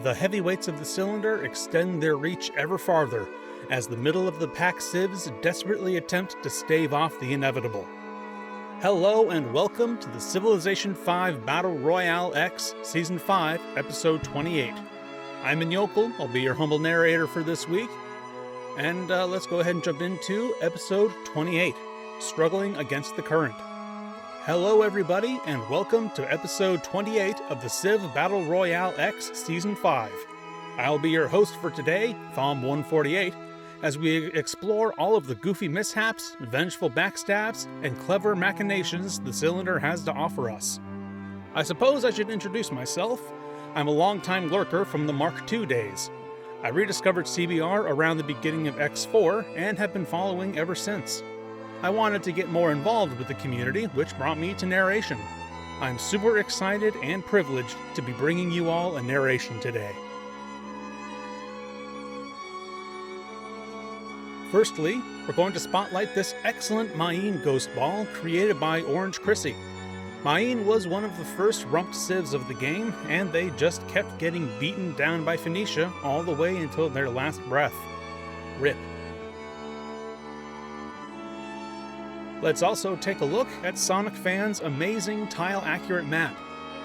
the heavyweights of the cylinder extend their reach ever farther as the middle-of-the-pack civs desperately attempt to stave off the inevitable. Hello and welcome to the Civilization V Battle Royale X Season 5, Episode 28. I'm Inyokul, I'll be your humble narrator for this week, and let's go ahead and jump into Episode 28, Struggling Against the Current. Hello everybody, and welcome to Episode 28 of the Civ Battle Royale X Season 5. I'll be your host for today, Thom 148, as we explore all of the goofy mishaps, vengeful backstabs, and clever machinations the cylinder has to offer us. I suppose I should introduce myself. I'm a longtime lurker from the Mark II days. I rediscovered CBR around the beginning of X4 and have been following ever since. I wanted to get more involved with the community, which brought me to narration. I'm super excited and privileged to be bringing you all a narration today. Firstly, we're going to spotlight this excellent Mayan ghost ball created by Orange Chrissy. Mayan was one of the first rumped civs of the game, and they just kept getting beaten down by Phoenicia all the way until their last breath. RIP. Let's also take a look at Sonic Fan's amazing tile-accurate map.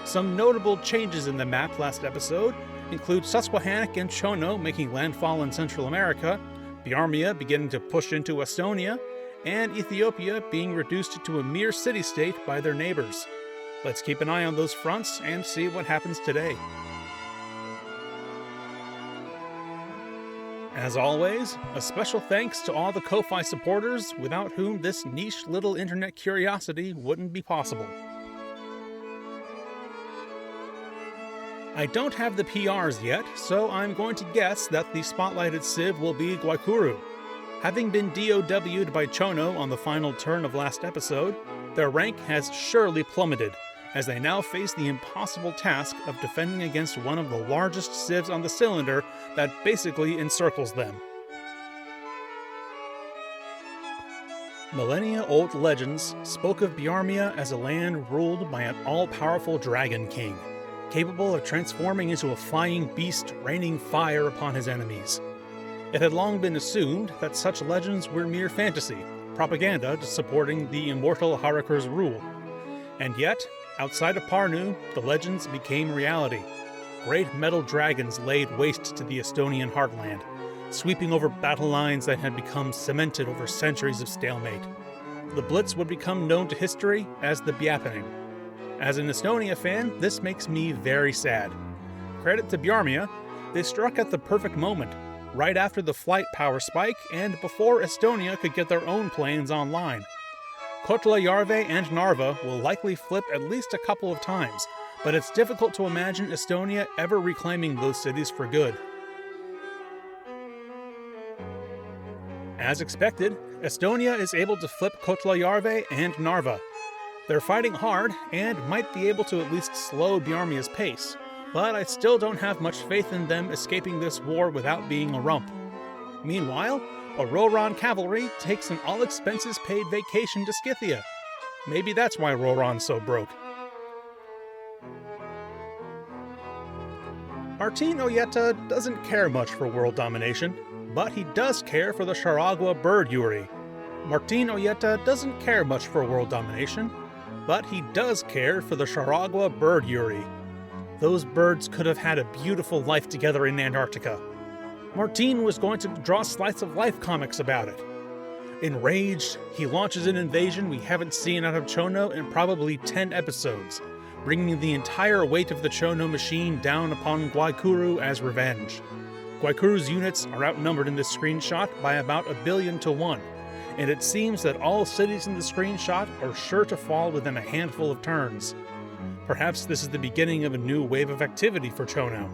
Some notable changes in the map last episode include Hixos and Chono making landfall in Central America, Bjarma beginning to push into Estonia, and Ethiopia being reduced to a mere city-state by their neighbors. Let's keep an eye on those fronts and see what happens today. As always, a special thanks to all the Ko-Fi supporters without whom this niche little internet curiosity wouldn't be possible. I don't have the PRs yet, so I'm going to guess that the spotlighted civ will be Guaycuru. Having been DOW'd by Chono on the final turn of last episode, their rank has surely plummeted, as they now face the impossible task of defending against one of the largest civs on the cylinder that basically encircles them. Millennia-old legends spoke of Bjarma as a land ruled by an all-powerful dragon king, capable of transforming into a flying beast raining fire upon his enemies. It had long been assumed that such legends were mere fantasy, propaganda supporting the immortal Harakur's rule. And yet, outside of Parnu, the legends became reality. Great metal dragons laid waste to the Estonian heartland, sweeping over battle lines that had become cemented over centuries of stalemate. The Blitz would become known to history as the Byapening. As an Estonia fan, this makes me very sad. Credit to Bjarma, they struck at the perfect moment, right after the flight power spike and before Estonia could get their own planes online. Kohtla-Järve and Narva will likely flip at least a couple of times, but it's difficult to imagine Estonia ever reclaiming those cities for good. As expected, Estonia is able to flip Kohtla-Järve and Narva. They're fighting hard and might be able to at least slow Bjarma's pace, but I still don't have much faith in them escaping this war without being a rump. Meanwhile, Roran cavalry takes an all-expenses-paid vacation to Scythia. Maybe that's why Roran's so broke. Martin Oyeta doesn't care much for world domination, but he does care for the Charagua bird Yuri. Martin Oyeta doesn't care much for world domination, but he does care for the Charagua bird Yuri. Those birds could have had a beautiful life together in Antarctica. Martin was going to draw slice-of-life comics about it. Enraged, he launches an invasion we haven't seen out of Chono in probably 10 episodes, bringing the entire weight of the Chono machine down upon Guaycuru as revenge. Guaycuru's units are outnumbered in this screenshot by about 1,000,000,000 to 1, and it seems that all cities in the screenshot are sure to fall within a handful of turns. Perhaps this is the beginning of a new wave of activity for Chono.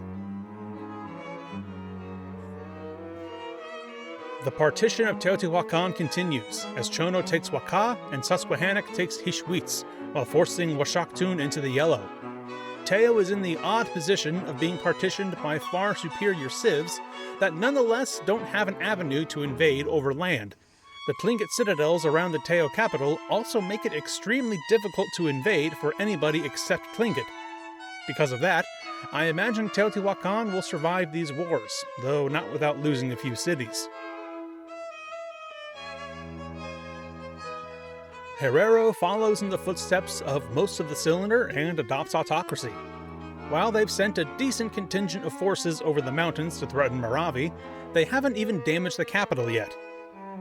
The partition of Teotihuacan continues, as Chono takes Waka and Susquehannock takes Hixos, while forcing Washaktun into the yellow. Teo is in the odd position of being partitioned by far superior civs that nonetheless don't have an avenue to invade over land. The Tlingit citadels around the Teo capital also make it extremely difficult to invade for anybody except Tlingit. Because of that, I imagine Teotihuacan will survive these wars, though not without losing a few cities. Herero follows in the footsteps of most of the Cylinder and adopts autocracy. While they've sent a decent contingent of forces over the mountains to threaten Maravi, they haven't even damaged the capital yet.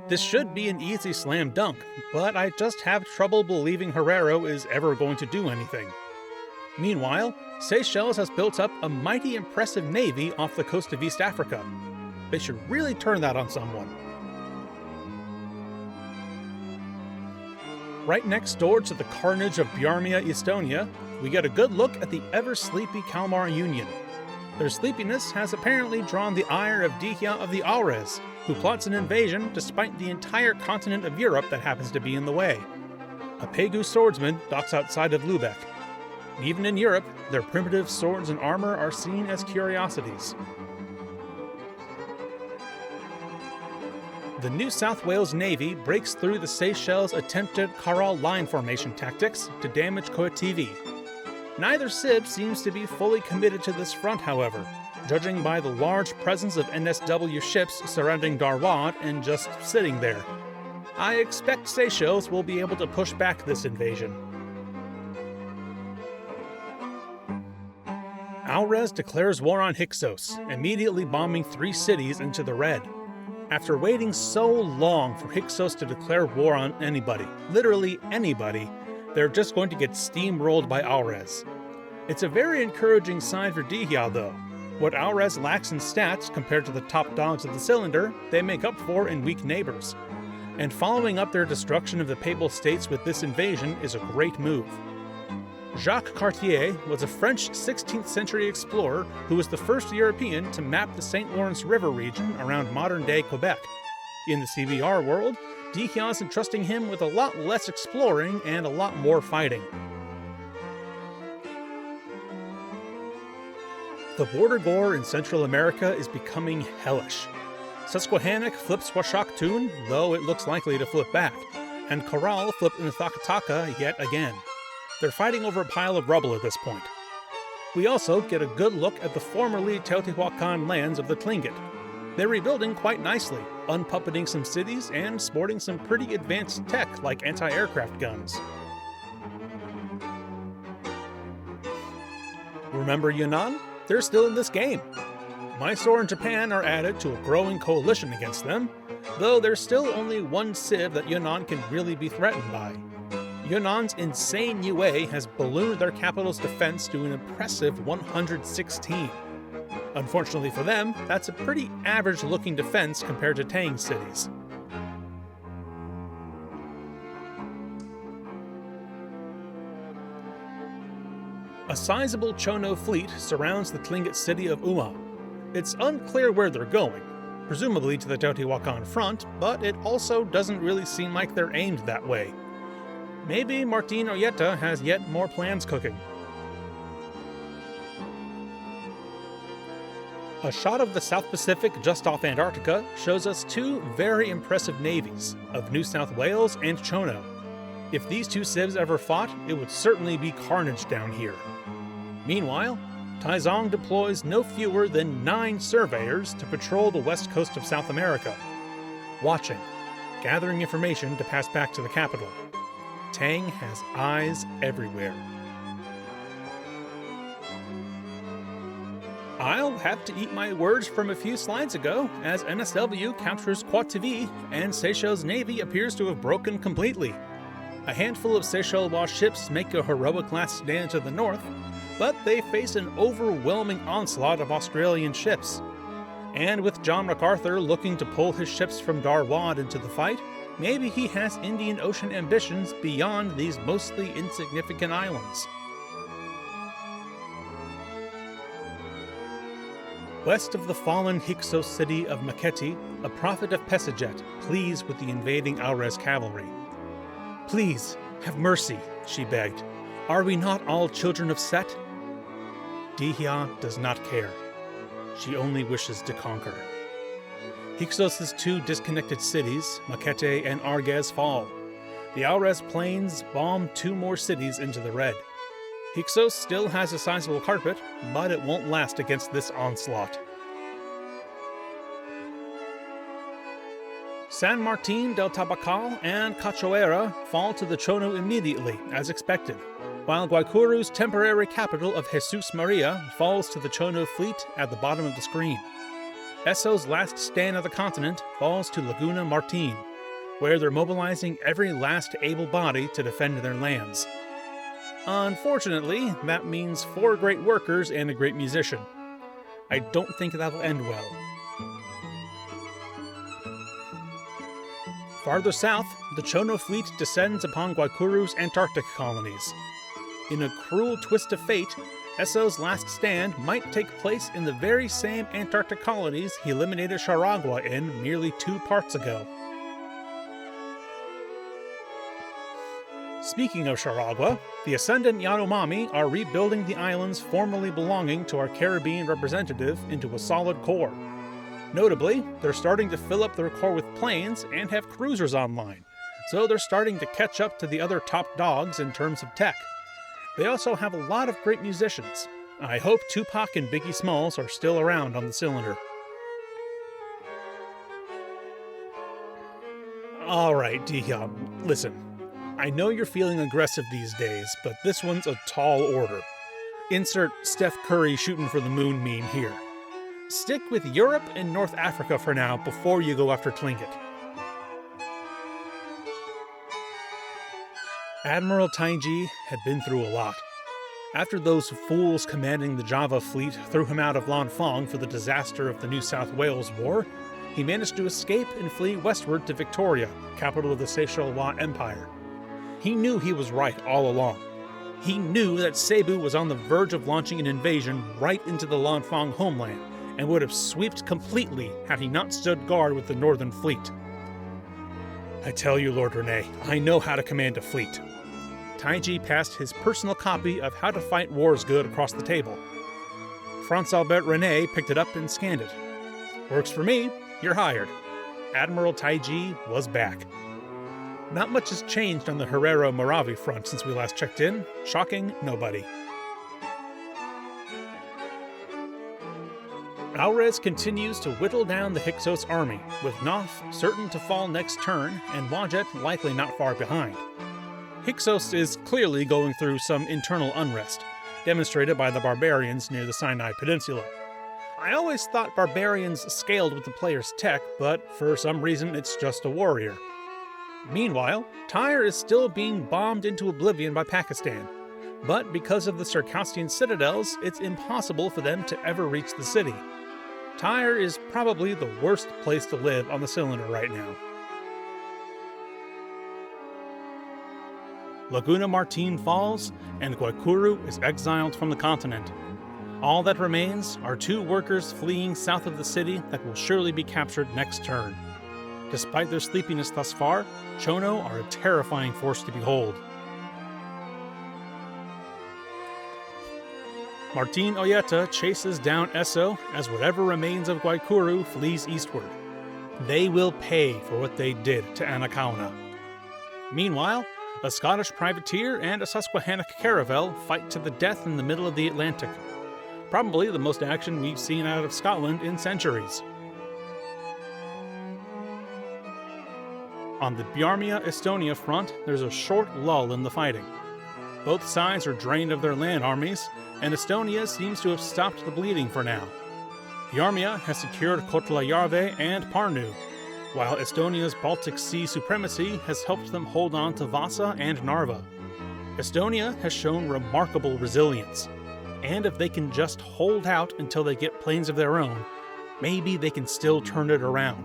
This should be an easy slam dunk, but I just have trouble believing Herero is ever going to do anything. Meanwhile, Seychelles has built up a mighty impressive navy off the coast of East Africa. They should really turn that on someone. Right next door to the carnage of Bjarma-Estonia, we get a good look at the ever-sleepy Kalmar Union. Their sleepiness has apparently drawn the ire of Dihya of the Alresz, who plots an invasion despite the entire continent of Europe that happens to be in the way. A Pegu swordsman docks outside of Lübeck. Even in Europe, their primitive swords and armor are seen as curiosities. The New South Wales Navy breaks through the Seychelles' attempted Caral line formation tactics to damage Coativi. Neither SIB seems to be fully committed to this front, however, judging by the large presence of NSW ships surrounding Darwad and just sitting there. I expect Seychelles will be able to push back this invasion. Alresz declares war on Hixos, immediately bombing 3 cities into the red. After waiting so long for Hixos to declare war on anybody, literally anybody, they're just going to get steamrolled by Alresz. It's a very encouraging sign for Dihya, though. What Alresz lacks in stats compared to the top dogs of the Cylinder, they make up for in weak neighbors. And following up their destruction of the Papal States with this invasion is a great move. Jacques Cartier was a French 16th century explorer who was the first European to map the St. Lawrence River region around modern-day Quebec. In the CBR world, Dihya is entrusting him with a lot less exploring and a lot more fighting. The border gore in Central America is becoming hellish. Susquehannock flips Washaktun, though it looks likely to flip back, and Caral flipped Nthakataka yet again. They're fighting over a pile of rubble at this point. We also get a good look at the formerly Teotihuacan lands of the Tlingit. They're rebuilding quite nicely, unpuppeting some cities and sporting some pretty advanced tech like anti-aircraft guns. Remember Yunnan? They're still in this game. Mysore and Japan are added to a growing coalition against them, though there's still only one civ that Yunnan can really be threatened by. Yunnan's insane UA has ballooned their capital's defense to an impressive 116. Unfortunately for them, that's a pretty average-looking defense compared to Tang cities. A sizable Chono fleet surrounds the Tlingit city of Uma. It's unclear where they're going, presumably to the Teotihuacan front, but it also doesn't really seem like they're aimed that way. Maybe Martin Oyeta has yet more plans cooking. A shot of the South Pacific just off Antarctica shows us 2 very impressive navies, of New South Wales and Chono. If these 2 civs ever fought, it would certainly be carnage down here. Meanwhile, Taizong deploys no fewer than 9 surveyors to patrol the west coast of South America, watching, gathering information to pass back to the capital. Tang has eyes everywhere. I'll have to eat my words from a few slides ago, as NSW captures Coativi and Seychelles' navy appears to have broken completely. A handful of Seychelles ships make a heroic last stand to the north, but they face an overwhelming onslaught of Australian ships. And with John MacArthur looking to pull his ships from Darwad into the fight, maybe he has Indian Ocean ambitions beyond these mostly insignificant islands. West of the fallen Hyksos city of Maketi, a prophet of Pesajet pleads with the invading Alresz cavalry. "Please, have mercy," she begged. "Are we not all children of Set?" Dihya does not care. She only wishes to conquer. Hyksos' 2 disconnected cities, Makete and Arges, fall. The Alresz planes bomb 2 more cities into the red. Hixos still has a sizable carpet, but it won't last against this onslaught. San Martin del Tabacal and Cachoeira fall to the Chono immediately, as expected, while Guaycuru's temporary capital of Jesus Maria falls to the Chono fleet at the bottom of the screen. Esso's last stand of the continent falls to Laguna Martin, where they're mobilizing every last able body to defend their lands. Unfortunately, that means 4 great workers and a great musician. I don't think that'll end well. Farther south, the Chono fleet descends upon Guaycuru's Antarctic colonies. In a cruel twist of fate, Esso's last stand might take place in the very same Antarctic colonies he eliminated Charagua in merely 2 parts ago. Speaking of Charagua, the Ascendant Yanomami are rebuilding the islands formerly belonging to our Caribbean representative into a solid core. Notably, they're starting to fill up their core with planes and have cruisers online, so they're starting to catch up to the other top dogs in terms of tech. They also have a lot of great musicians. I hope Tupac and Biggie Smalls are still around on the cylinder. Alright, listen. I know you're feeling aggressive these days, but this one's a tall order. Insert Steph Curry shooting for the moon meme here. Stick with Europe and North Africa for now before you go after Tlingit. Admiral Tangi had been through a lot. After those fools commanding the Java fleet threw him out of Lanfang for the disaster of the New South Wales War, he managed to escape and flee westward to Victoria, capital of the Seychelle Empire. He knew he was right all along. He knew that Cebu was on the verge of launching an invasion right into the Lanfang homeland, and would have swept completely had he not stood guard with the Northern Fleet. I tell you, Lord Rene, I know how to command a fleet. Taiji passed his personal copy of How to Fight Wars Good across the table. Franz Albert Rene picked it up and scanned it. Works for me, you're hired. Admiral Taiji was back. Not much has changed on the Herero-Moravi front since we last checked in. Shocking nobody. Alresz continues to whittle down the Hixos army, with Noth certain to fall next turn and Wadjet likely not far behind. Hixos is clearly going through some internal unrest, demonstrated by the barbarians near the Sinai Peninsula. I always thought barbarians scaled with the player's tech, but for some reason it's just a warrior. Meanwhile, Tyre is still being bombed into oblivion by Pakistan, but because of the Circassian citadels, it's impossible for them to ever reach the city. Tyre is probably the worst place to live on the cylinder right now. Laguna Martin falls, and Guaycuru is exiled from the continent. All that remains are 2 workers fleeing south of the city that will surely be captured next turn. Despite their sleepiness thus far, Chono are a terrifying force to behold. Martin Oyeta chases down Esso as whatever remains of Guaycuru flees eastward. They will pay for what they did to Anacauna. Meanwhile, a Scottish privateer and a Susquehannock caravel fight to the death in the middle of the Atlantic. Probably the most action we've seen out of Scotland in centuries. On the Bjarma-Estonia front, there's a short lull in the fighting. Both sides are drained of their land armies, and Estonia seems to have stopped the bleeding for now. Bjarma has secured Kotlayarve and Parnu, while Estonia's Baltic Sea supremacy has helped them hold on to Vasa and Narva. Estonia has shown remarkable resilience, and if they can just hold out until they get planes of their own, maybe they can still turn it around.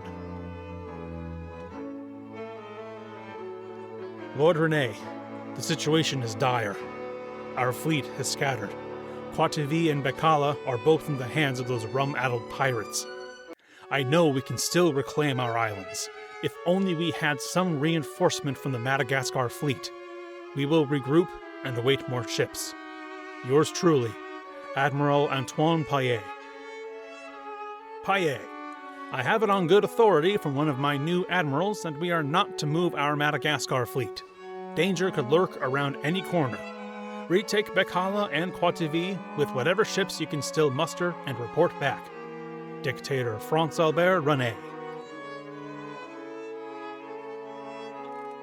Lord Rene, the situation is dire. Our fleet has scattered. Poitevin and Bekala are both in the hands of those rum-addled pirates. I know we can still reclaim our islands, if only we had some reinforcement from the Madagascar fleet. We will regroup and await more ships. Yours truly, Admiral Antoine Paet. Paet, I have it on good authority from one of my new admirals that we are not to move our Madagascar fleet. Danger could lurk around any corner. Retake Bekala and Poitevin with whatever ships you can still muster and report back. Dictator Franz-Albert René.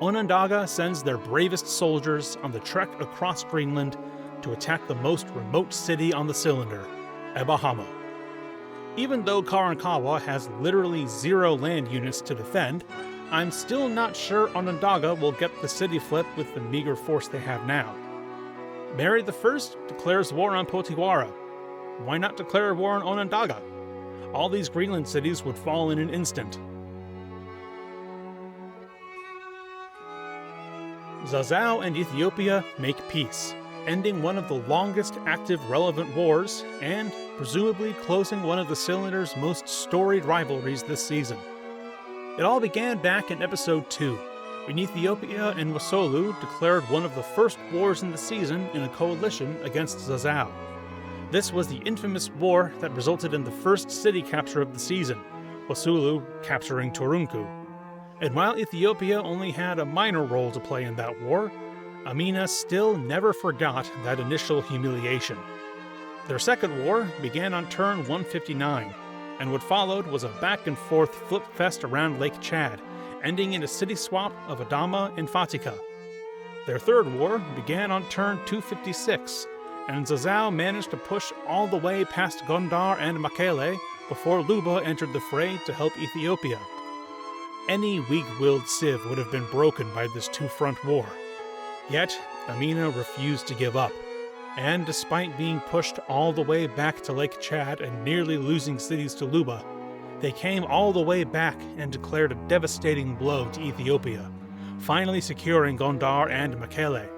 Onondaga sends their bravest soldiers on the trek across Greenland to attack the most remote city on the cylinder, Ebahamo. Even though Karankawa has literally 0 land units to defend, I'm still not sure Onondaga will get the city flip with the meager force they have now. Mary I declares war on Potiwara. Why not declare war on Onondaga? All these Greenland cities would fall in an instant. Zazao and Ethiopia make peace, ending one of the longest active relevant wars and presumably closing one of the cylinder's most storied rivalries this season. It all began back in episode 2, when Ethiopia and Wassoulou declared one of the first wars in the season in a coalition against Zazao. This was the infamous war that resulted in the first city capture of the season, Wassoulou capturing Turunku. And while Ethiopia only had a minor role to play in that war, Amina still never forgot that initial humiliation. Their second war began on turn 159, and what followed was a back-and-forth flip-fest around Lake Chad, ending in a city swap of Adama and Fatika. Their third war began on turn 256, and Zazao managed to push all the way past Gondar and Mekelle before Luba entered the fray to help Ethiopia. Any weak-willed civ would have been broken by this two-front war. Yet, Amina refused to give up, and despite being pushed all the way back to Lake Chad and nearly losing cities to Luba, they came all the way back and declared a devastating blow to Ethiopia, finally securing Gondar and Mekelle.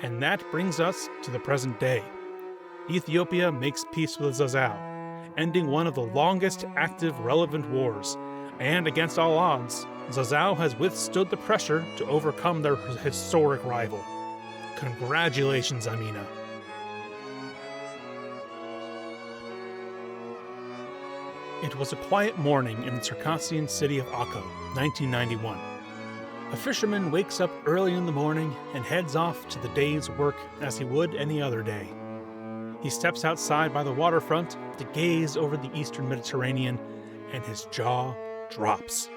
And that brings us to the present day. Ethiopia makes peace with Zazao, ending one of the longest active relevant wars, and against all odds, Zazao has withstood the pressure to overcome their historic rival. Congratulations, Amina. It was a quiet morning in the Circassian city of Akko, 1991. A fisherman wakes up early in the morning and heads off to the day's work as he would any other day. He steps outside by the waterfront to gaze over the eastern Mediterranean, and his jaw drops.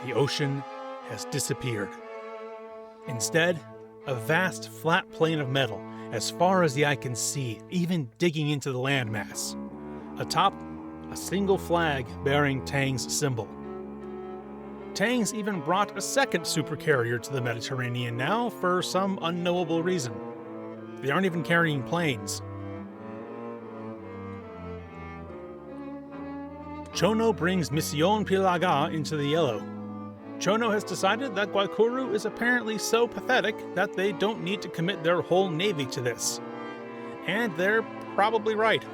The ocean has disappeared. Instead, a vast flat plain of metal, as far as the eye can see, even digging into the landmass. Atop, a single flag bearing Tang's symbol. Tang's even brought a second supercarrier to the Mediterranean now for some unknowable reason. They aren't even carrying planes. Chono brings Mission Pilaga into the yellow. Chono has decided that Guaycuru is apparently so pathetic that they don't need to commit their whole navy to this. And they're probably right.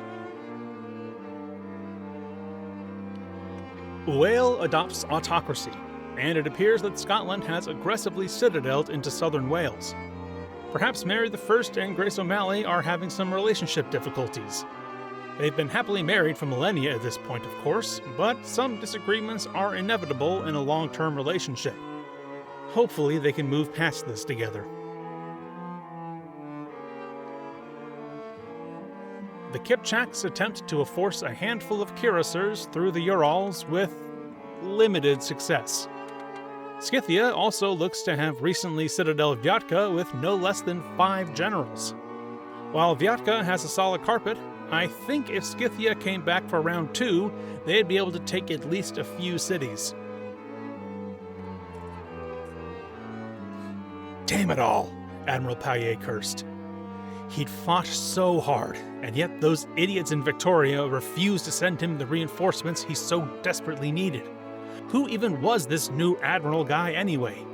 Royale adopts autocracy, and it appears that Scotland has aggressively citadeled into southern Wales. Perhaps Mary I and Grace O'Malley are having some relationship difficulties. They've been happily married for millennia at this point, of course, but some disagreements are inevitable in a long-term relationship. Hopefully they can move past this together. The Kipchaks attempt to force a handful of cuirassiers through the Urals with limited success. Scythia also looks to have recently citadeled Viatka with no less than 5 generals. While Viatka has a solid carpet, I think if Scythia came back for round 2, they'd be able to take at least a few cities. Damn it all, Admiral Paet cursed. He'd fought so hard, and yet those idiots in Victoria refused to send him the reinforcements he so desperately needed. Who even was this new Admiral guy anyway?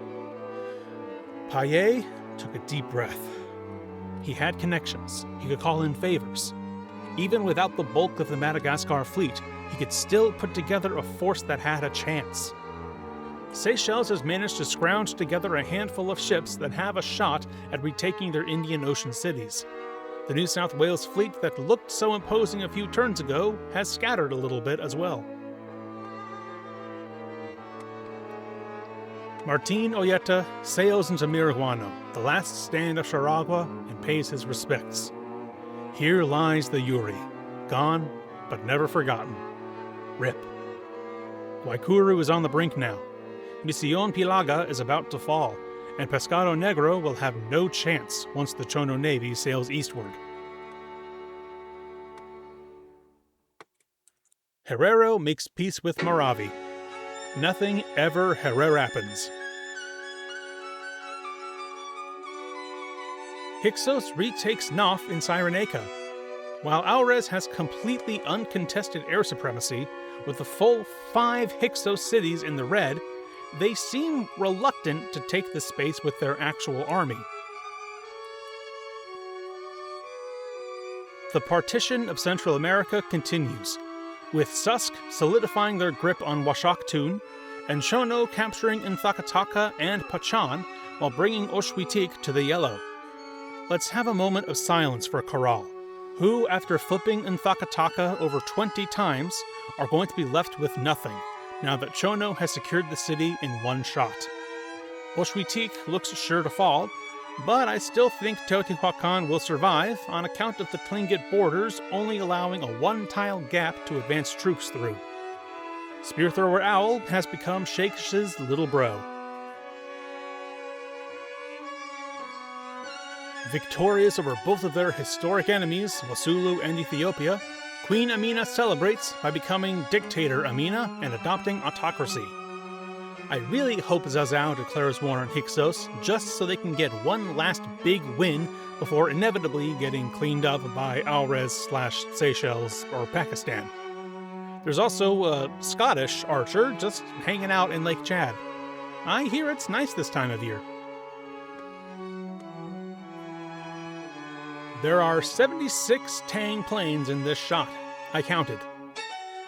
Paet took a deep breath. He had connections. He could call in favors. Even without the bulk of the Madagascar fleet, he could still put together a force that had a chance. Seychelles has managed to scrounge together a handful of ships that have a shot at retaking their Indian Ocean cities. The New South Wales fleet that looked so imposing a few turns ago has scattered a little bit as well. Martin Oyeta sails into Miraguano, the last stand of Charagua, and pays his respects. Here lies the Yuri, gone but never forgotten. Rip. Guaycuru is on the brink now. Misión Pilaga is about to fall, and Pescado Negro will have no chance once the Chono Navy sails eastward. Herrero makes peace with Moravi. Nothing ever Herrerappens. Hixos retakes Naf in Cyrenaica. While Alresz has completely uncontested air supremacy, with the full 5 Hixos cities in the red, they seem reluctant to take the space with their actual army. The partition of Central America continues, with Susk solidifying their grip on Washaktun, and Chono capturing Nthakataka and Pachan while bringing Oshwitik to the yellow. Let's have a moment of silence for Corral, who, after flipping Nthakataka over 20 times, are going to be left with nothing, now that Chono has secured the city in one shot. Oshwitik looks sure to fall, but I still think Teotihuacan will survive on account of the Tlingit borders only allowing a one-tile gap to advance troops through. Spearthrower Owl has become Shakesh's little bro. Victorious over both of their historic enemies, Wasulu and Ethiopia, Queen Amina celebrates by becoming Dictator Amina and adopting autocracy. I really hope Zazao declares war on Hixos just so they can get one last big win before inevitably getting cleaned up by Alresz/Seychelles or Pakistan. There's also a Scottish archer just hanging out in Lake Chad. I hear it's nice this time of year. There are 76 Tang planes in this shot. I counted.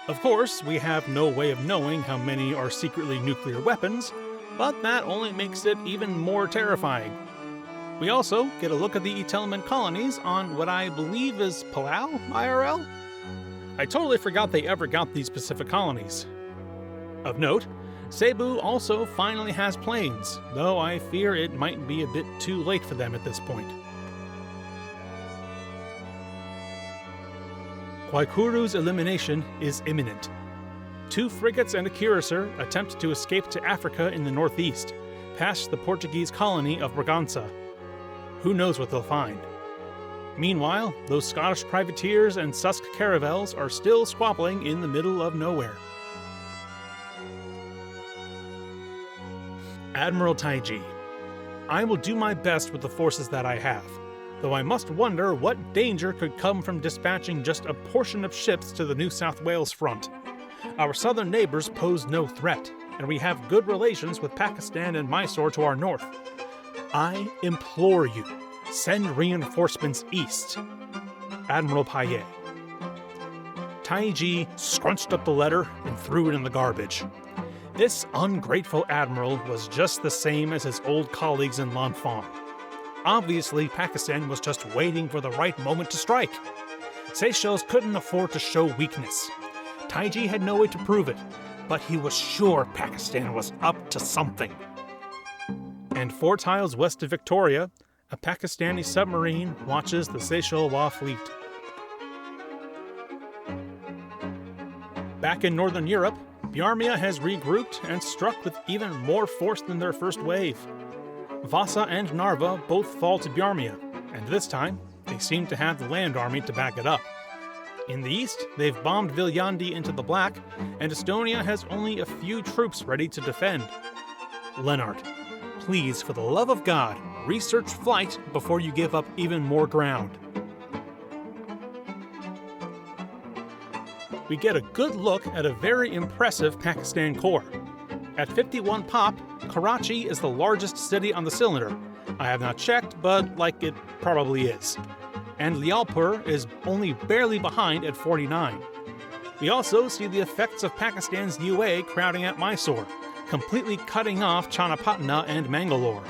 Of course, we have no way of knowing how many are secretly nuclear weapons, but that only makes it even more terrifying. We also get a look at the Etelman colonies on what I believe is Palau, IRL? I totally forgot they ever got these Pacific colonies. Of note, Cebu also finally has planes, though I fear it might be a bit too late for them at this point. Guaycuru's elimination is imminent. 2 frigates and a cuirassier attempt to escape to Africa in the northeast, past the Portuguese colony of Bragança. Who knows what they'll find? Meanwhile, those Scottish privateers and Susk caravels are still squabbling in the middle of nowhere. Admiral Tangi. I will do my best with the forces that I have, though I must wonder what danger could come from dispatching just a portion of ships to the New South Wales front. Our southern neighbors pose no threat, and we have good relations with Pakistan and Mysore to our north. I implore you, send reinforcements east. Admiral Paet. Taiji scrunched up the letter and threw it in the garbage. This ungrateful admiral was just the same as his old colleagues in Lanfang. Obviously, Pakistan was just waiting for the right moment to strike. Seychelles couldn't afford to show weakness. Taiji had no way to prove it, but he was sure Pakistan was up to something. And 4 tiles west of Victoria, a Pakistani submarine watches the Seychelles fleet. Back in northern Europe, Bjarma has regrouped and struck with even more force than their first wave. Vasa and Narva both fall to Bjarma, and this time, they seem to have the land army to back it up. In the east, they've bombed Viljandi into the black, and Estonia has only a few troops ready to defend. Lennart, please, for the love of God, research flight before you give up even more ground. We get a good look at a very impressive Pakistan corps. At 51 pop, Karachi is the largest city on the cylinder. I have not checked, but it probably is. And Lialpur is only barely behind at 49. We also see the effects of Pakistan's UA crowding out Mysore, completely cutting off Chanapatna and Mangalore.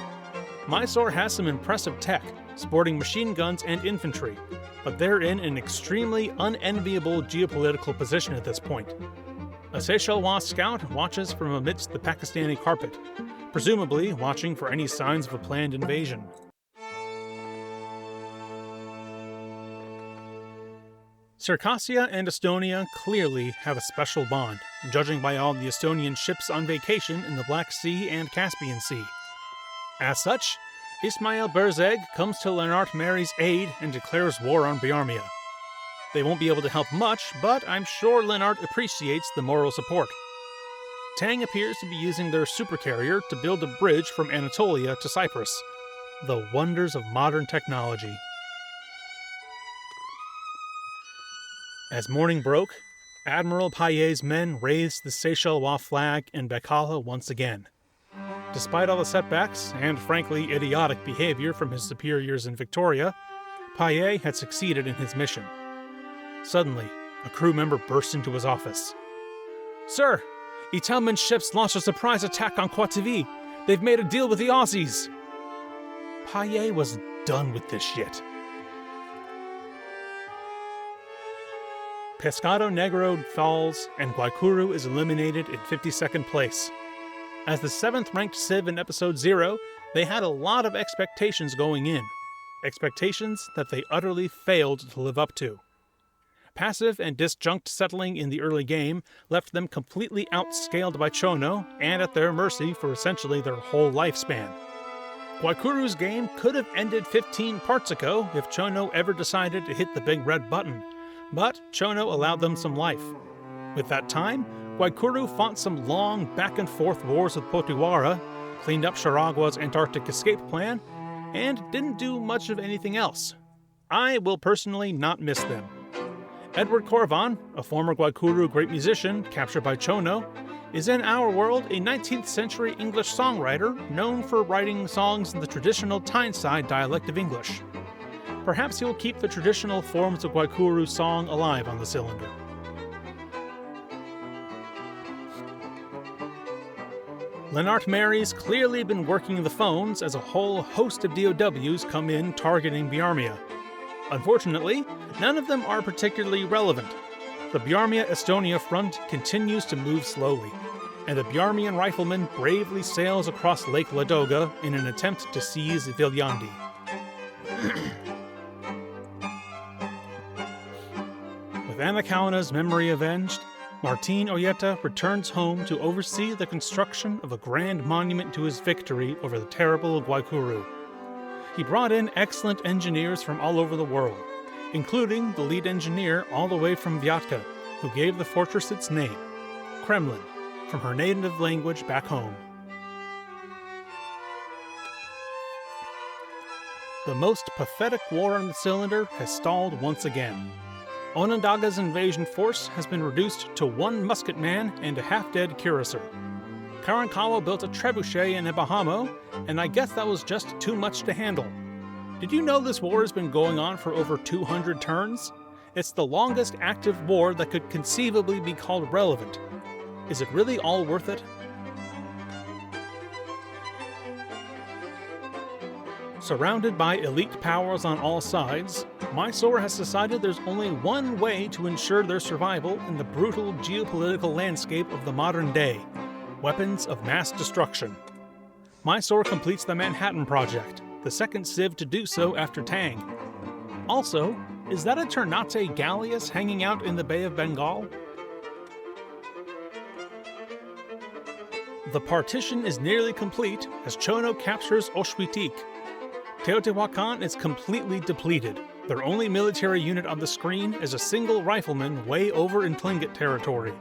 Mysore has some impressive tech, sporting machine guns and infantry, but they're in an extremely unenviable geopolitical position at this point. A Seychelles scout watches from amidst the Pakistani carpet. presumably watching for any signs of a planned invasion. Circassia and Estonia clearly have a special bond, judging by all the Estonian ships on vacation in the Black Sea and Caspian Sea. As such, Ismail Berzeg comes to Lennart Meri's aid and declares war on Bjarmia. They won't be able to help much, but I'm sure Lennart appreciates the moral support. Tang appears to be using their supercarrier to build a bridge from Anatolia to Cyprus. The wonders of modern technology. As morning broke, Admiral Paet's men raised the Seychelles flag in Bacala once again. Despite all the setbacks, and frankly idiotic behavior from his superiors in Victoria, Paet had succeeded in his mission. Suddenly, a crew member burst into his office. "Sir, Itelman's ships launched a surprise attack on Quativi. They've made a deal with the Aussies." Paet was done with this shit. Pescado Negro falls, and Guaycuru is eliminated in 52nd place. As the 7th-ranked Civ in Episode 0, they had a lot of expectations going in. Expectations that they utterly failed to live up to. Passive and disjunct settling in the early game left them completely outscaled by Chono and at their mercy for essentially their whole lifespan. Guaycuru's game could have ended 15 parts ago if Chono ever decided to hit the big red button, but Chono allowed them some life. With that time, Guaycuru fought some long back-and-forth wars with Potiguara, cleaned up Charagua's Antarctic escape plan, and didn't do much of anything else. I will personally not miss them. Edward Corvan, a former Guaycuru great musician captured by Chono, is in our world a 19th century English songwriter known for writing songs in the traditional Tyneside dialect of English. Perhaps he will keep the traditional forms of Guaycuru song alive on the cylinder. Lennart Meri's clearly been working the phones as a whole host of DOWs come in targeting Bjarmia. Unfortunately, none of them are particularly relevant. The Bjarma-Estonia front continues to move slowly, and a Bjarmian rifleman bravely sails across Lake Ladoga in an attempt to seize Viljandi. With Anna Kauna's memory avenged, Martin Oyeta returns home to oversee the construction of a grand monument to his victory over the terrible Guaycuru. He brought in excellent engineers from all over the world, including the lead engineer all the way from Viatka, who gave the fortress its name, Kremlin, from her native language back home. The most pathetic war on the cylinder has stalled once again. Onondaga's invasion force has been reduced to one musketman and a half-dead cuirassier. Karankawa built a trebuchet in Ebahamo, and I guess that was just too much to handle. Did you know this war has been going on for over 200 turns? It's the longest active war that could conceivably be called relevant. Is it really all worth it? Surrounded by elite powers on all sides, Mysore has decided there's only one way to ensure their survival in the brutal geopolitical landscape of the modern day: weapons of mass destruction. Mysore completes the Manhattan Project, the second Civ to do so after Tang. Also, is that a Ternate galleass hanging out in the Bay of Bengal? The partition is nearly complete as Chono captures Oshwitik. Teotihuacan is completely depleted. Their only military unit on the screen is a single rifleman way over in Tlingit territory.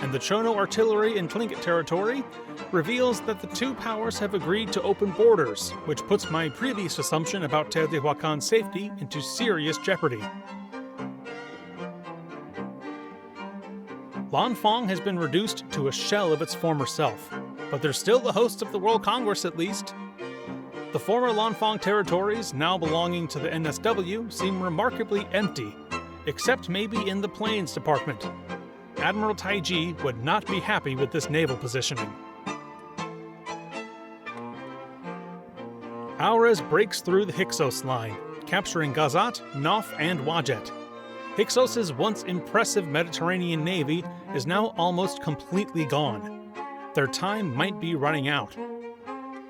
And the Chono artillery in Tlingit territory reveals that the two powers have agreed to open borders, which puts my previous assumption about Teotihuacan's safety into serious jeopardy. Lanfang has been reduced to a shell of its former self, but there's still the hosts of the World Congress at least. The former Lanfang territories, now belonging to the NSW, seem remarkably empty, except maybe in the Plains Department. Admiral Tangi would not be happy with this naval positioning. Alresz breaks through the Hixos line, capturing Gazat, Nof, and Wajet. Hixos' once impressive Mediterranean navy is now almost completely gone. Their time might be running out.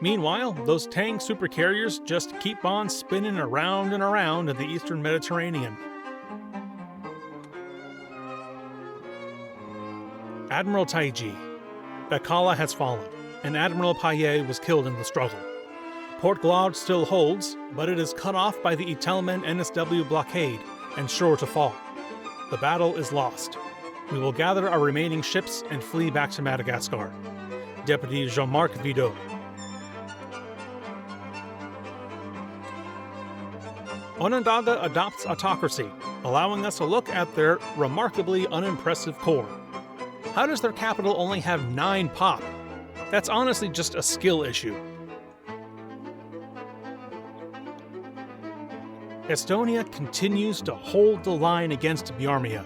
Meanwhile, those Tang supercarriers just keep on spinning around and around in the eastern Mediterranean. Admiral Tangi. Bacala has fallen, and Admiral Paet was killed in the struggle. Port Glaude still holds, but it is cut off by the Itelmen NSW blockade and sure to fall. The battle is lost. We will gather our remaining ships and flee back to Madagascar. Deputy Jean-Marc Vidot. Onondaga adopts autocracy, allowing us a look at their remarkably unimpressive core. How does their capital only have 9 pop? That's honestly just a skill issue. Estonia continues to hold the line against Bjarma.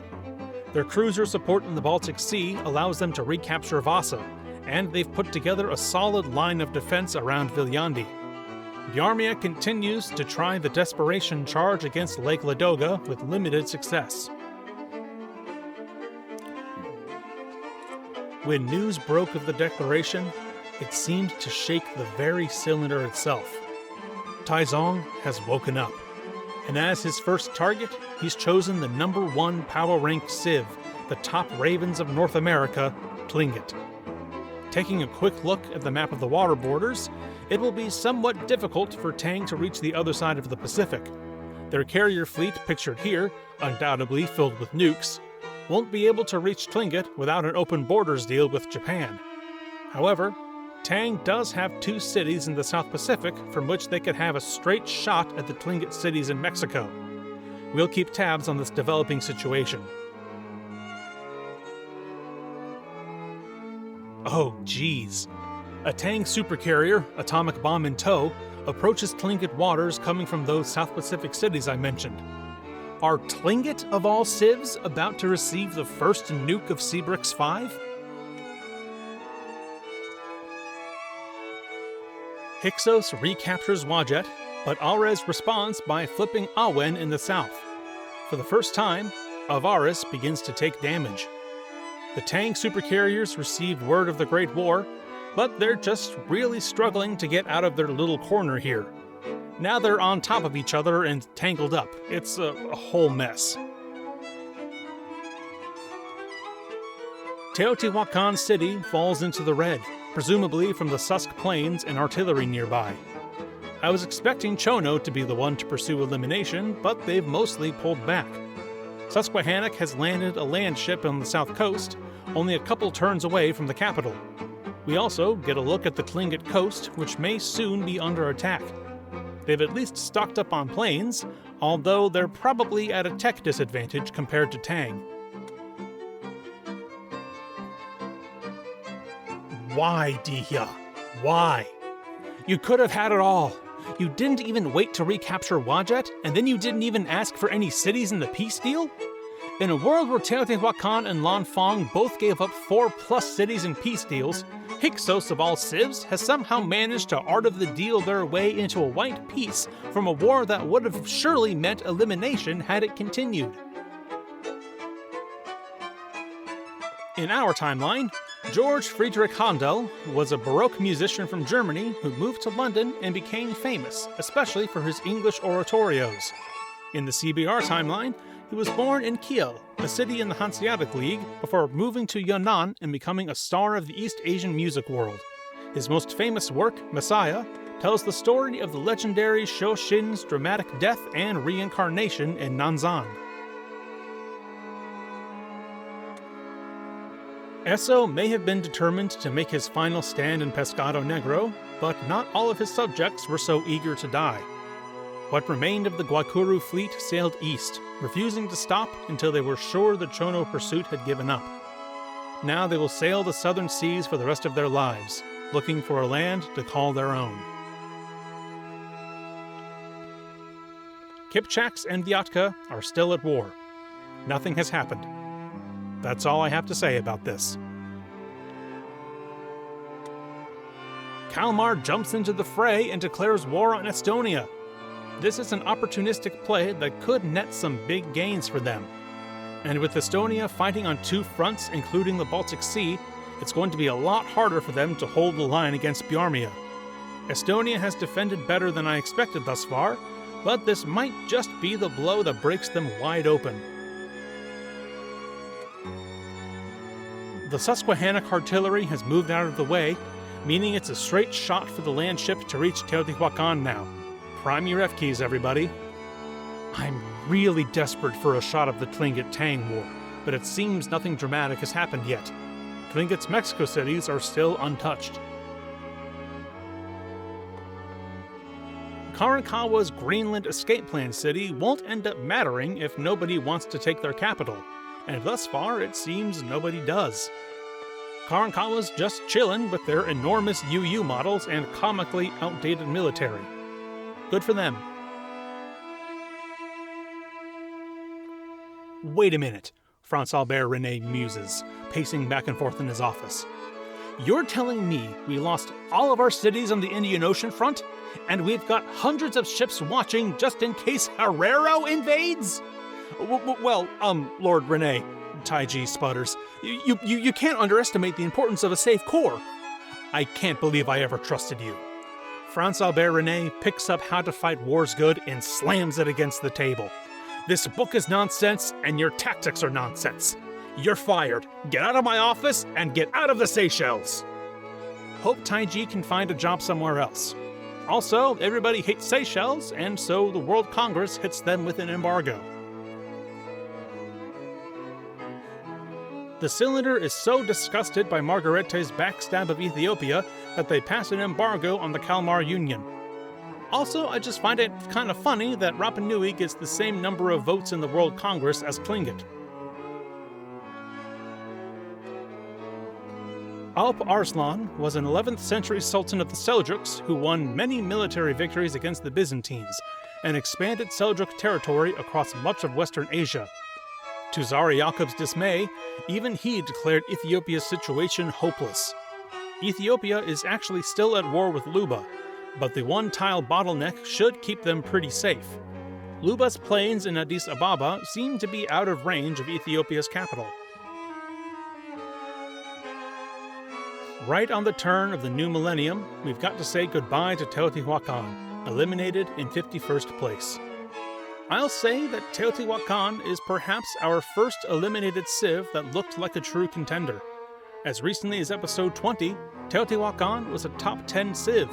Their cruiser support in the Baltic Sea allows them to recapture Vasa, and they've put together a solid line of defense around Viljandi. Bjarma continues to try the desperation charge against Lake Ladoga with limited success. When news broke of the declaration, it seemed to shake the very cylinder itself. Taizong has woken up, and as his first target, he's chosen the #1 power-ranked civ, the top ravens of North America, Tlingit. Taking a quick look at the map of the water borders, it will be somewhat difficult for Tang to reach the other side of the Pacific. Their carrier fleet, pictured here, undoubtedly filled with nukes, won't be able to reach Tlingit without an open borders deal with Japan. However, Tang does have 2 cities in the South Pacific from which they could have a straight shot at the Tlingit cities in Mexico. We'll keep tabs on this developing situation. Oh, geez. A Tang supercarrier, atomic bomb in tow, approaches Tlingit waters coming from those South Pacific cities I mentioned. Are Tlingit, of all civs, about to receive the first nuke of Seabrix 5? Hixos recaptures Wajet, but Alresz responds by flipping Awen in the south. For the first time, Avaris begins to take damage. The Tang supercarriers received word of the Great War, but they're just really struggling to get out of their little corner here. Now they're on top of each other and tangled up. It's a whole mess. Teotihuacan City falls into the red, presumably from the Susk Plains and artillery nearby. I was expecting Chono to be the one to pursue elimination, but they've mostly pulled back. Susquehannock has landed a land ship on the south coast, only a couple turns away from the capital. We also get a look at the Tlingit coast, which may soon be under attack. They've at least stocked up on planes, although they're probably at a tech disadvantage compared to Tang. Why, Dihya? Why? You could have had it all. You didn't even wait to recapture Wajet, and then you didn't even ask for any cities in the peace deal? In a world where Teotihuacan and Lanfang both gave up 4+ cities in peace deals, Hixos of all civs has somehow managed to art of the deal their way into a white peace from a war that would have surely meant elimination had it continued. In our timeline, George Friedrich Handel was a Baroque musician from Germany who moved to London and became famous, especially for his English oratorios. In the CBR timeline, he was born in Kiel, a city in the Hanseatic League, before moving to Yunnan and becoming a star of the East Asian music world. His most famous work, Messiah, tells the story of the legendary Shoshin's dramatic death and reincarnation in Nanzan. Esso may have been determined to make his final stand in Pescado Negro, but not all of his subjects were so eager to die. What remained of the Guaycuru fleet sailed east, refusing to stop until they were sure the Chono pursuit had given up. Now they will sail the southern seas for the rest of their lives, looking for a land to call their own. Kipchaks and Viatka are still at war. Nothing has happened. That's all I have to say about this. Kalmar jumps into the fray and declares war on Estonia. This is an opportunistic play that could net some big gains for them. And with Estonia fighting on 2 fronts, including the Baltic Sea, it's going to be a lot harder for them to hold the line against Bjarma. Estonia has defended better than I expected thus far, but this might just be the blow that breaks them wide open. The Susquehannock artillery has moved out of the way, meaning it's a straight shot for the land ship to reach Teotihuacan now. Prime your F keys, everybody. I'm really desperate for a shot of the Tlingit-Tang War, but it seems nothing dramatic has happened yet. Tlingit's Mexico cities are still untouched. Karankawa's Greenland escape plan city won't end up mattering if nobody wants to take their capital, and thus far it seems nobody does. Karankawa's just chillin' with their enormous UU models and comically outdated military. Good for them. Wait a minute, Franz Albert René muses, pacing back and forth in his office. You're telling me we lost all of our cities on the Indian Ocean front, and we've got hundreds of ships watching just in case Herrero invades? Lord René, Taiji sputters. You can't underestimate the importance of a safe core. I can't believe I ever trusted you. Franz Albert René picks up How to Fight Wars Good and slams it against the table. This book is nonsense, and your tactics are nonsense. You're fired. Get out of my office and get out of the Seychelles. Hope Taiji can find a job somewhere else. Also, everybody hates Seychelles, and so the World Congress hits them with an embargo. The Cylinder is so disgusted by Margarete's backstab of Ethiopia that they pass an embargo on the Kalmar Union. Also, I just find it kind of funny that Rapa Nui gets the same number of votes in the World Congress as Tlingit. Alp Arslan was an 11th century sultan of the Seljuks who won many military victories against the Byzantines and expanded Seljuk territory across much of Western Asia. To Tsar Yakub's dismay, even he declared Ethiopia's situation hopeless. Ethiopia is actually still at war with Luba, but the one-tile bottleneck should keep them pretty safe. Luba's plains in Addis Ababa seem to be out of range of Ethiopia's capital. Right on the turn of the new millennium, we've got to say goodbye to Teotihuacan, eliminated in 51st place. I'll say that Teotihuacan is perhaps our first eliminated civ that looked like a true contender. As recently as episode 20, Teotihuacan was a top 10 civ.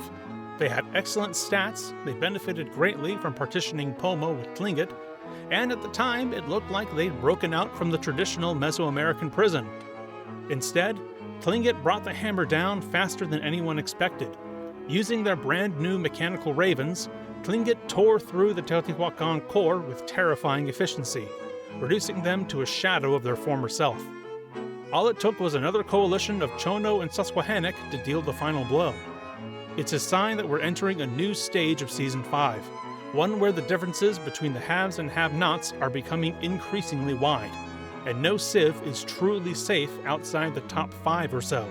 They had excellent stats, they benefited greatly from partitioning Pomo with Tlingit, and at the time it looked like they'd broken out from the traditional Mesoamerican prison. Instead, Tlingit brought the hammer down faster than anyone expected. Using their brand new mechanical ravens, Tlingit tore through the Teotihuacan core with terrifying efficiency, reducing them to a shadow of their former self. All it took was another coalition of Chono and Susquehannock to deal the final blow. It's a sign that we're entering a new stage of Season 5, one where the differences between the haves and have-nots are becoming increasingly wide, and no civ is truly safe outside the top 5 or so.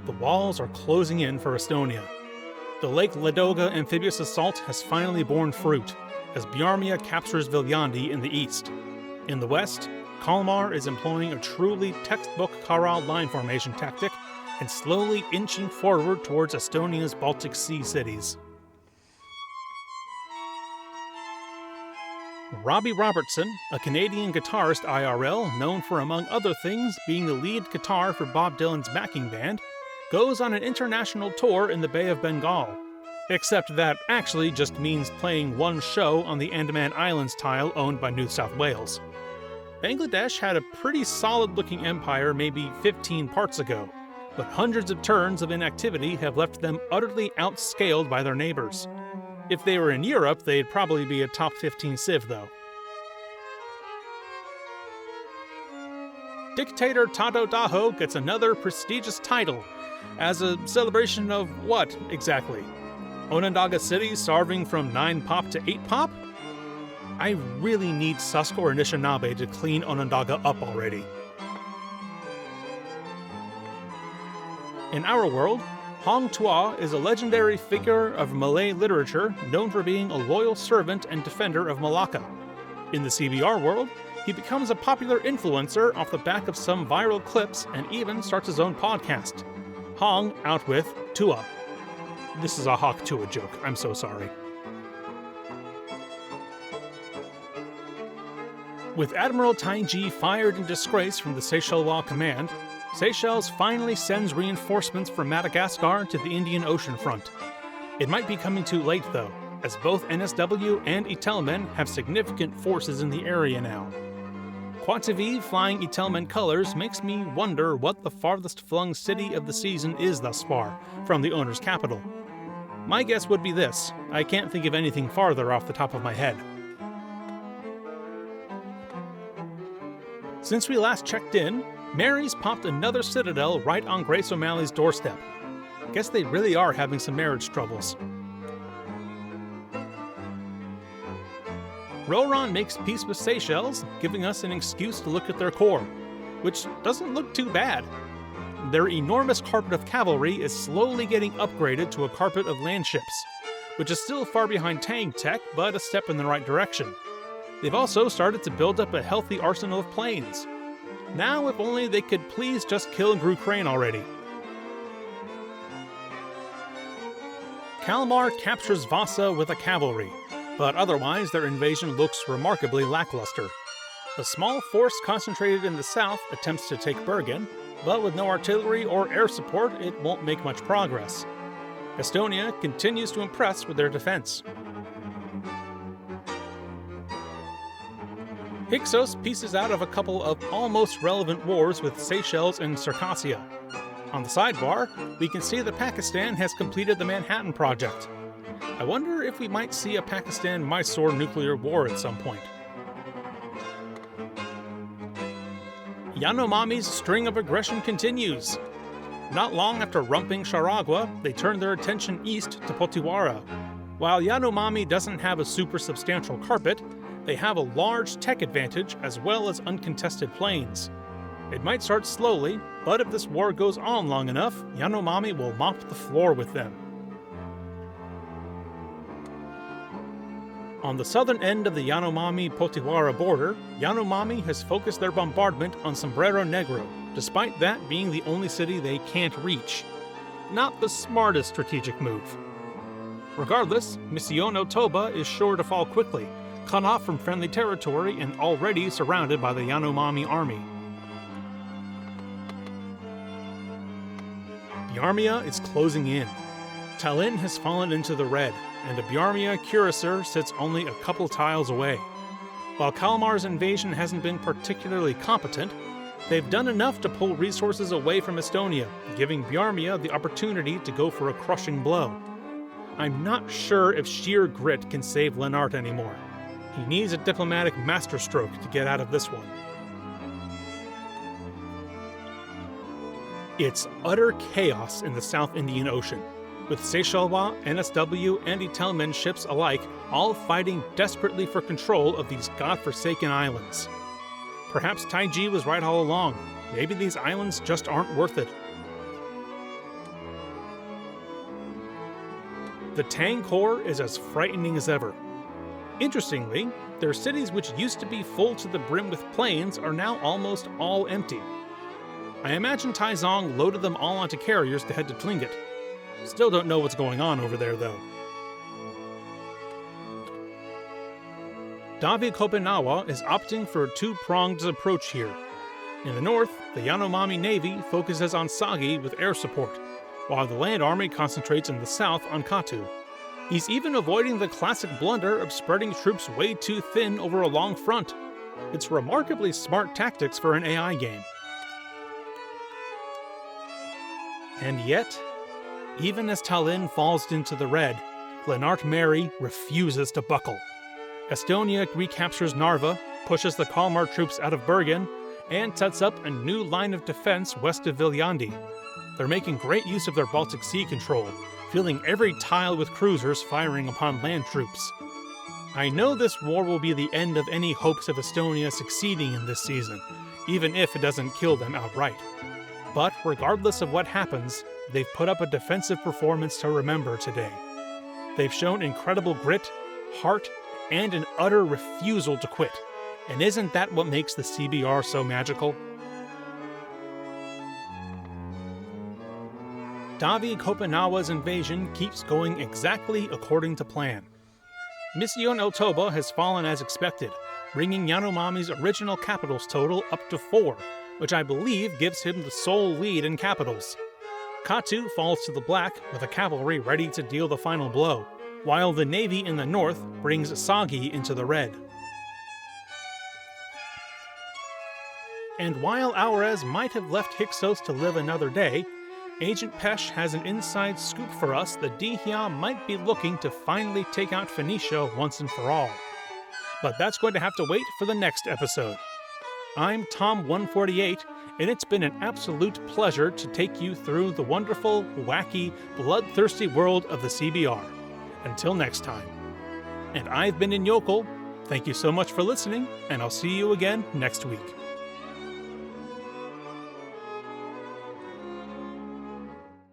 The walls are closing in for Estonia. The Lake Ladoga amphibious assault has finally borne fruit, as Bjarmia captures Viljandi in the east. In the west, Kalmar is employing a truly textbook Karal line formation tactic and slowly inching forward towards Estonia's Baltic Sea cities. Robbie Robertson, a Canadian guitarist IRL known for among other things being the lead guitar for Bob Dylan's backing band, goes on an international tour in the Bay of Bengal. Except that actually just means playing one show on the Andaman Islands tile owned by New South Wales. Bangladesh had a pretty solid-looking empire maybe 15 parts ago, but hundreds of turns of inactivity have left them utterly outscaled by their neighbors. If they were in Europe, they'd probably be a top 15 civ, though. Dictator Tado Daho gets another prestigious title, as a celebration of what, exactly? Onondaga City starving from 9 pop to 8 pop? I really need Susk or Anishinaabe to clean Onondaga up already. In our world, Hong Tuah is a legendary figure of Malay literature known for being a loyal servant and defender of Malacca. In the CBR world, he becomes a popular influencer off the back of some viral clips and even starts his own podcast. Hong out with Tua. This is a Hawk Tua joke, I'm so sorry. With Admiral Tangi fired in disgrace from the Seychelles command, Seychelles finally sends reinforcements from Madagascar to the Indian Ocean front. It might be coming too late though, as both NSW and Itelmen have significant forces in the area now. Quattivi flying Itelmen colors makes me wonder what the farthest flung city of the season is thus far from the owner's capital. My guess would be this. I can't think of anything farther off the top of my head. Since we last checked in, Mary's popped another citadel right on Grace O'Malley's doorstep. Guess they really are having some marriage troubles. Roran makes peace with Seychelles, giving us an excuse to look at their core, which doesn't look too bad. Their enormous carpet of cavalry is slowly getting upgraded to a carpet of land ships, which is still far behind Tang tech, but a step in the right direction. They've also started to build up a healthy arsenal of planes. Now, if only they could please just kill Gru Crane already. Kalmar captures Vasa with a cavalry, but otherwise their invasion looks remarkably lackluster. A small force concentrated in the south attempts to take Bergen, but with no artillery or air support, it won't make much progress. Estonia continues to impress with their defense. Hixos pieces out of a couple of almost relevant wars with Seychelles and Circassia. On the sidebar, we can see that Pakistan has completed the Manhattan Project. I wonder if we might see a Pakistan-Mysore nuclear war at some point. Yanomami's string of aggression continues. Not long after rumping Charagua, they turn their attention east to Potiwara. While Yanomami doesn't have a super substantial carpet, they have a large tech advantage as well as uncontested plains. It might start slowly, but if this war goes on long enough, Yanomami will mop the floor with them. On the southern end of the Yanomami-Potiwara border, Yanomami has focused their bombardment on Sombrero Negro, despite that being the only city they can't reach. Not the smartest strategic move. Regardless, Misiono Toba is sure to fall quickly, cut off from friendly territory and already surrounded by the Yanomami army. Bjarma is closing in. Tallinn has fallen into the red, and a Bjarma cuirassier sits only a couple tiles away. While Kalmar's invasion hasn't been particularly competent, they've done enough to pull resources away from Estonia, giving Bjarma the opportunity to go for a crushing blow. I'm not sure if sheer grit can save Lennart anymore. He needs a diplomatic masterstroke to get out of this one. It's utter chaos in the South Indian Ocean, with Seychelles, NSW, and Itelmen ships alike all fighting desperately for control of these godforsaken islands. Perhaps Taiji was right all along. Maybe these islands just aren't worth it. The Tang core is as frightening as ever. Interestingly, their cities which used to be full to the brim with planes are now almost all empty. I imagine Taizong loaded them all onto carriers to head to Tlingit. Still don't know what's going on over there, though. Davi Kopinawa is opting for a two-pronged approach here. In the north, the Yanomami Navy focuses on Sagi with air support, while the land army concentrates in the south on Katu. He's even avoiding the classic blunder of spreading troops way too thin over a long front. It's remarkably smart tactics for an AI game. And yet, even as Tallinn falls into the red, Lennart Meri refuses to buckle. Estonia recaptures Narva, pushes the Kalmar troops out of Bergen, and sets up a new line of defense west of Viljandi. They're making great use of their Baltic Sea control, filling every tile with cruisers firing upon land troops. I know this war will be the end of any hopes of Estonia succeeding in this season, even if it doesn't kill them outright. But regardless of what happens, they've put up a defensive performance to remember today. They've shown incredible grit, heart, and an utter refusal to quit. And isn't that what makes the CBR so magical? Davi Kopinawa's invasion keeps going exactly according to plan. Mission El Toba has fallen as expected, bringing Yanomami's original capitals total up to 4, which I believe gives him the sole lead in capitals. Katu falls to the black with a cavalry ready to deal the final blow, while the navy in the north brings Sagi into the red. And while Alresz might have left Hixos to live another day, Agent Pesh has an inside scoop for us that Dihya might be looking to finally take out Phoenicia once and for all. But that's going to have to wait for the next episode. I'm Tom148, and it's been an absolute pleasure to take you through the wonderful, wacky, bloodthirsty world of the CBR. Until next time. And I've been Inyokol. Thank you so much for listening, and I'll see you again next week.